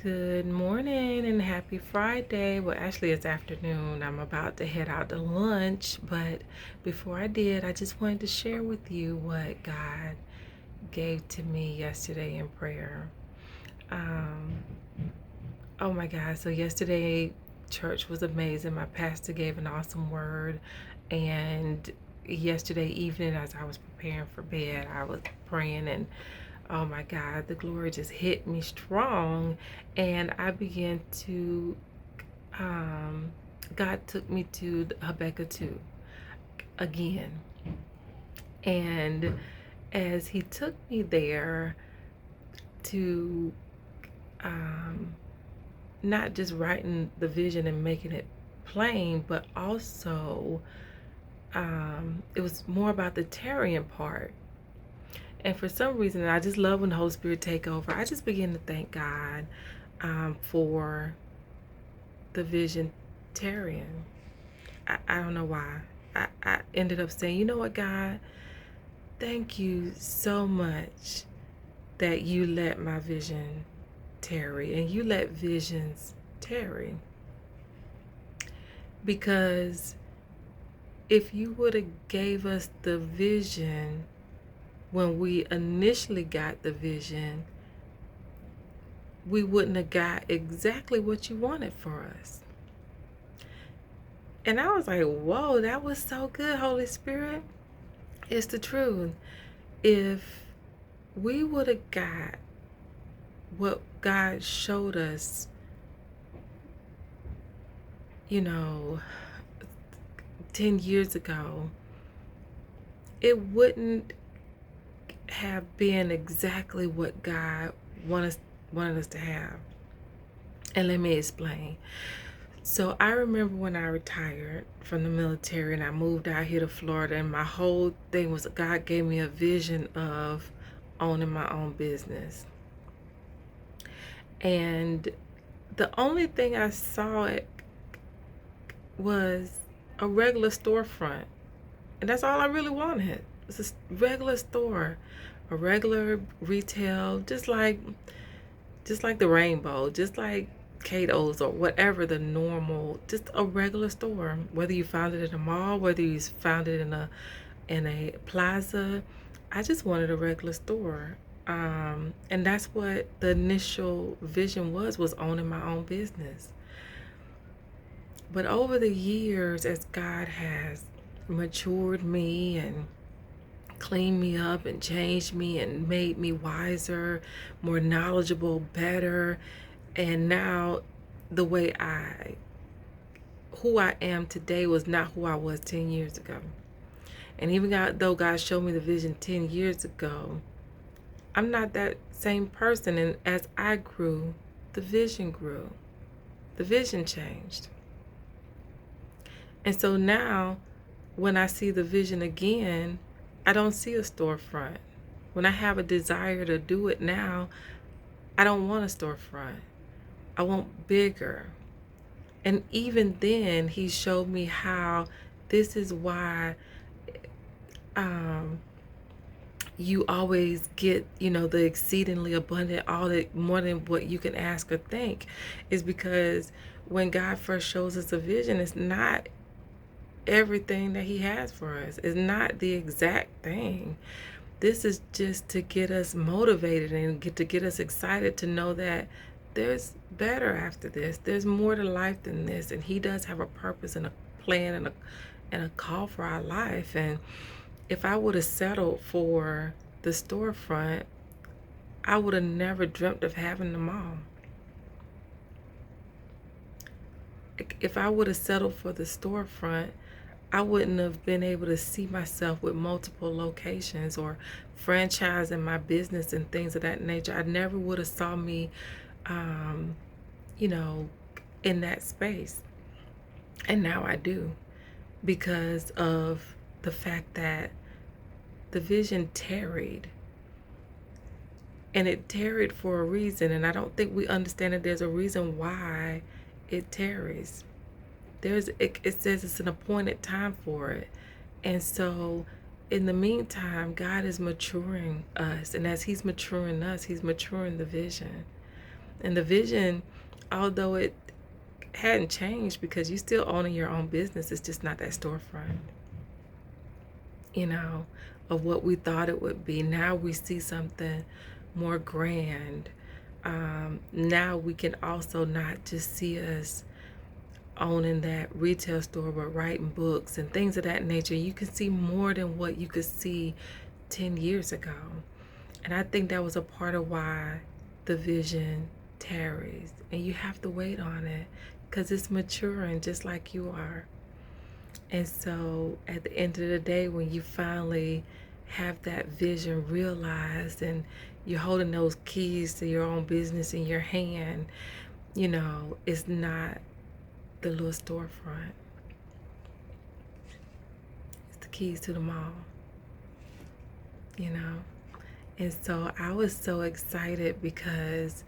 Good morning and happy Friday. Well, actually, it's afternoon. I'm about to head out to lunch, but before I did, I just wanted to share with you what God gave to me yesterday in prayer. Um, oh my God. So, yesterday, church was amazing. My pastor gave an awesome word, and yesterday evening, as I was preparing for bed, I was praying and oh my God, the glory just hit me strong. And I began to, um, God took me to Habakkuk 2 again. And as He took me there to um, not just writing the vision and making it plain, but also it was more about the tarrying part. And for some reason, I just love when the Holy Spirit take over. I just begin to thank God for the vision tarrying. I don't know why. I ended up saying, you know what, God, thank you so much that you let my vision tarry and you let visions tarry. Because if you would have gave us the vision when we initially got the vision, we wouldn't have got exactly what you wanted for us. And I was like, whoa, that was so good, Holy Spirit. It's the truth. If we would have got what God showed us, you know, 10 years ago, it wouldn't have been exactly what God wanted us to have. And let me explain. So I remember when I retired from the military and I moved out here to Florida, and my whole thing was God gave me a vision of owning my own business. And the only thing I saw it was a regular storefront. And that's all I really wanted. It's a regular store, a regular retail, just like the Rainbow, just like Cato's or whatever the normal, just a regular store. Whether you found it in a mall, whether you found it in a plaza, I just wanted a regular store. And that's what the initial vision was owning my own business. But over the years, as God has matured me and cleaned me up and changed me and made me wiser, more knowledgeable, better, and now the way who I am today was not who I was 10 years ago. And even though God showed me the vision 10 years ago, I'm not that same person. And as I grew, the vision grew. The vision changed. And so now, when I see the vision again, I don't see a storefront. When I have a desire to do it now, I don't want a storefront. I want bigger. And even then, He showed me how this is why you always get, the exceedingly abundant, all that more than what you can ask or think, is because when God first shows us a vision, it's not everything that He has for us. It's not the exact thing. This is just to get us motivated and get us excited to know that there's better after this. There's more to life than this, and He does have a purpose and a plan and a call for our life. And if I would have settled for the storefront, I would have never dreamt of having them all. If I would have settled for the storefront, I wouldn't have been able to see myself with multiple locations or franchising my business and things of that nature. I never would have saw me, um, you know, in that space. And now I do, because of the fact that the vision tarried. And it tarried for a reason. And I don't think we understand that there's a reason why it tarries. It says it's an appointed time for it. And so in the meantime, God is maturing us. And as He's maturing us, He's maturing the vision. And the vision, although it hadn't changed because you still owning your own business, it's just not that storefront, you know, of what we thought it would be. Now we see something more grand. Now we can also not just see us owning that retail store, but writing books and things of that nature. You can see more than what you could see 10 years ago. And I think that was a part of why the vision tarries. And you have to wait on it because it's maturing just like you are. And so at the end of the day, when you finally have that vision realized and you're holding those keys to your own business in your hand, you know, it's not the little storefront. It's the keys to the mall, you know. And so I was so excited because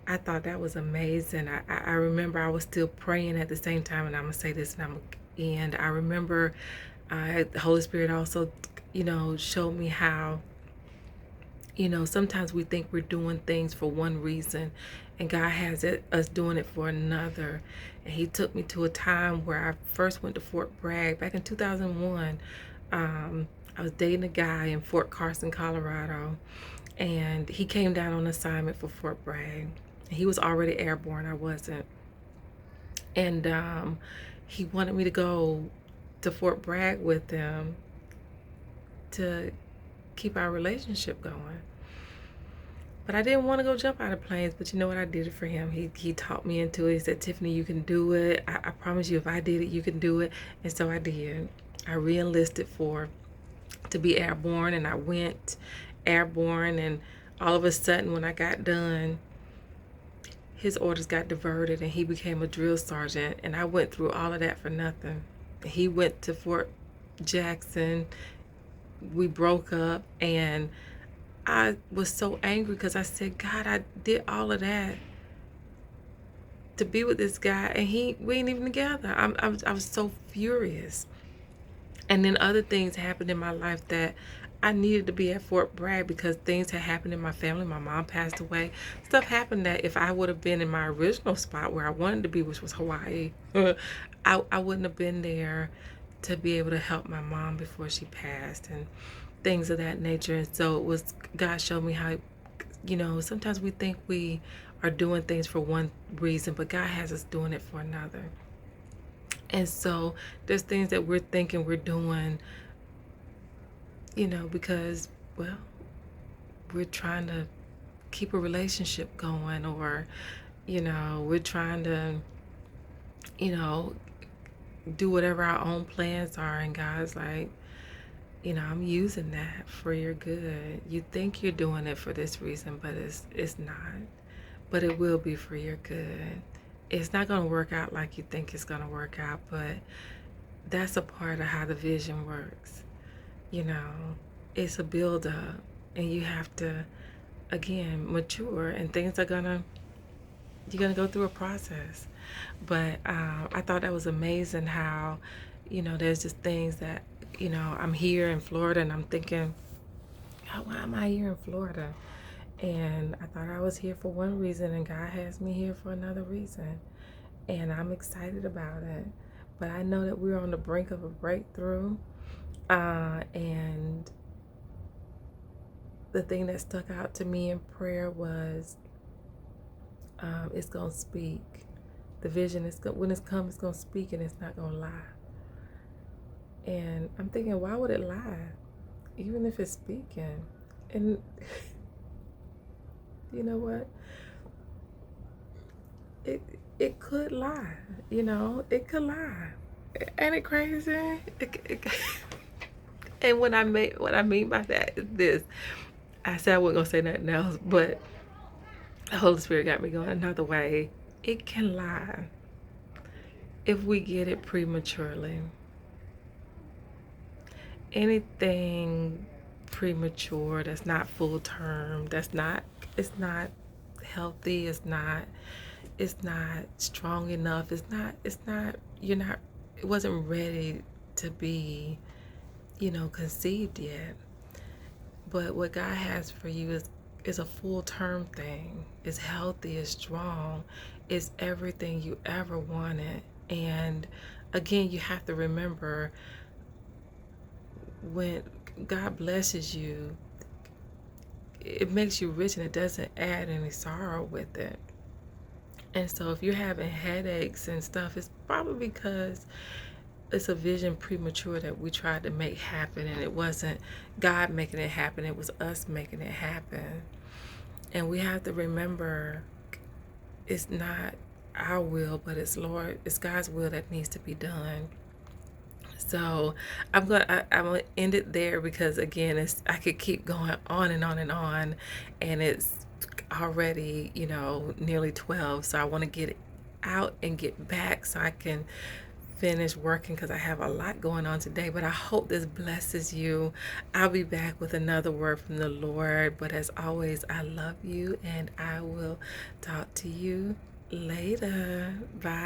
I thought that was amazing. I remember I was still praying at the same time, and I'm going to say this and I'm going to end. I remember the Holy Spirit also, you know, showed me how, you know, sometimes we think we're doing things for one reason and God has us doing it for another. And he took me to a time where I first went to Fort Bragg back in 2001. I was dating a guy in Fort Carson, Colorado, and he came down on assignment for Fort Bragg. He was already airborne, I wasn't. And he wanted me to go to Fort Bragg with him to keep our relationship going. But I didn't want to go jump out of planes, but you know what? I did it for him. He taught me into it. He said, Tiffany, you can do it. I promise you, if I did it, you can do it. And so I did. I re-enlisted to be airborne, and I went airborne, and all of a sudden when I got done, his orders got diverted and he became a drill sergeant, and I went through all of that for nothing. He went to Fort Jackson. We broke up, and I was so angry because I said, God, I did all of that to be with this guy, and we ain't even together. I was so furious. And then other things happened in my life that I needed to be at Fort Bragg because things had happened in my family. My mom passed away. Stuff happened that if I would have been in my original spot where I wanted to be, which was Hawaii, I wouldn't have been there to be able to help my mom before she passed and things of that nature. And so it was, God showed me how, you know, sometimes we think we are doing things for one reason, but God has us doing it for another. And so there's things that we're thinking we're doing, you know, because, well, we're trying to keep a relationship going, or, you know, we're trying to, you know, do whatever our own plans are. And God's like, you know, I'm using that for your good. You think you're doing it for this reason, but it's not. But it will be for your good. It's not going to work out like you think it's going to work out, but that's a part of how the vision works. You know, it's a build up, and you have to, again, mature, and things are you're gonna go through a process. But I thought that was amazing how, you know, there's just things that, you know, I'm here in Florida and I'm thinking, oh, why am I here in Florida? And I thought I was here for one reason, and God has me here for another reason. And I'm excited about it. But I know that we're on the brink of a breakthrough. And the thing that stuck out to me in prayer was it's going to speak. The vision is when it's come, it's going to speak, and it's not going to lie. And I'm thinking, why would it lie? Even if it's speaking. And you know what? It could lie. You know, it could lie. Ain't it crazy? And what I mean by that is this. I said I wasn't gonna say nothing else, but the Holy Spirit got me going another way. It can lie if we get it prematurely. Anything premature that's not full term, it's not healthy, it's not strong enough, it wasn't ready to be, you know, conceived yet. But what God has for you is a full term thing. It's healthy, it's strong, it's everything you ever wanted. And again, you have to remember, when God blesses you, it makes you rich and it doesn't add any sorrow with it. And so if you're having headaches and stuff, it's probably because it's a vision premature that we tried to make happen, and it wasn't God making it happen, it was us making it happen. And we have to remember, it's not our will, but it's God's will that needs to be done. So I'm gonna end it there, because again, I could keep going on and on and on, and it's already, nearly 12. So I want to get out and get back so I can finish working, because I have a lot going on today. But I hope this blesses you. I'll be back with another word from the Lord. But as always, I love you, and I will talk to you later. Bye.